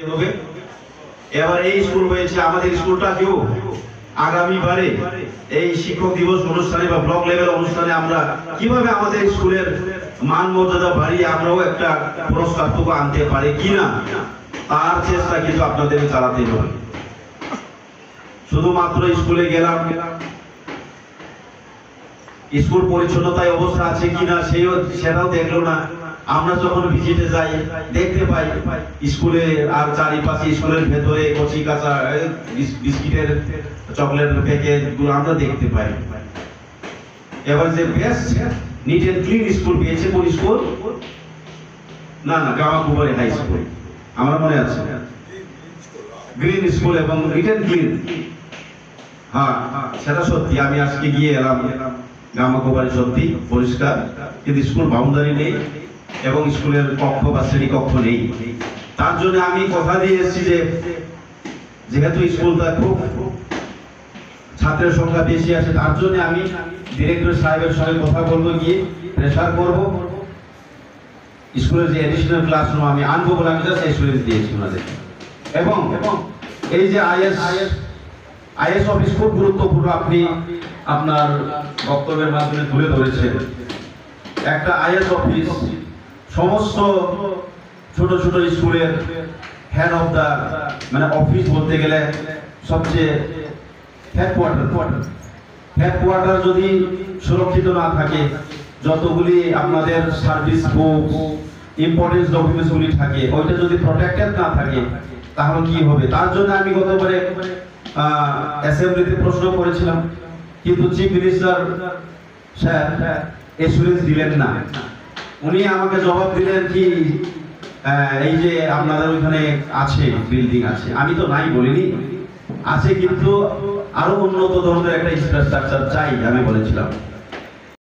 হবে। এবার এই স্কুল হয়েছে আমাদের স্কুলটাকেও আগামীবারে এই শিক্ষক দিবস অনুষ্ঠানে বা ব্লক লেভেল অনুষ্ঠানে আমরা কিভাবে আমাদের স্কুলের মান মর্যাদা বাড়িয়ে আমরাও একটা পুরস্কারটুকু আনতে পারি কিনা তার চেষ্টা কিন্তু আপনাদের চালাতে হবে। শুধুমাত্র স্কুলে গেলাম, স্কুল পরিচ্ছন্নতায় অবস্থা আছে কিনা সেটাও দেখলো না। আমরা যখন ভিজিটে যাই দেখতে পাই স্কুলে আর চারিপাশে স্কুলের ভেতরে কচি কাঁচা বিস্কিটের চকলেটের প্যাকেট গুলো আমরা দেখতে পাই। এবার যে best neat and clean school পেয়েছে কোন স্কুল? না গামাকুবারি হাই স্কুল, আমার মনে আছে গ্রিন স্কুল এবং নিট এন্ড ক্লিন। হ্যাঁ সেটা সত্যি, আমি আজকে গিয়ে এলাম গামাকুবারি সত্যি পরিষ্কার, কিন্তু স্কুল বাউন্ডারি নেই এবং স্কুলের কক্ষ বা শ্রেণী কক্ষ নেই। তার জন্য আমি কথা দিয়ে এসেছি যে যেহেতু স্কুলটা খুব ছাত্রের সংখ্যা বেশি আছে, তার জন্য আমি ডিরেক্টর সাহেবের সঙ্গে কথা বলবো, গিয়ে প্রেসার করব স্কুলের যে এডিশনাল ক্লাসরুম আমি আনবো বলে আমি জাস্ট এসুরেন্স দিয়েছি ওনাদের। এবং এই যে আইএস অফিস খুব গুরুত্বপূর্ণ, আপনি আপনার বক্তব্যের মাধ্যমে তুলে ধরেছেন। একটা আইএস অফিস সমস্ত ছোট ছোট স্কুলের হেড অফ দা মানে অফিস বলতে গেলে সবচেয়ে হেডকোয়ার্টার যদি সুরক্ষিত না থাকে, যতগুলি আপনাদের সার্ভিস বুক ইম্পর্টেন্স ডকুমেন্টস গুলি থাকে ওইটা যদি প্রোটেক্টেড না থাকে তাহলে কি হবে? তার জন্য আমি গতবারে অ্যাসেম্বলিতে প্রশ্ন করেছিলাম, কিন্তু চিফ মিনিস্টার স্যার এসুরেন্স দিলেন না। উনি আমাকে জবাব দিলেন কি এই যে আপনাদের ওইখানে আছে বিল্ডিং আছে, আমি তো নাই বলিনি, আছে কিন্তু আরো উন্নত ধরনের একটা ইনফ্রাস্ট্রাকচার চাই আমি বলেছিলাম।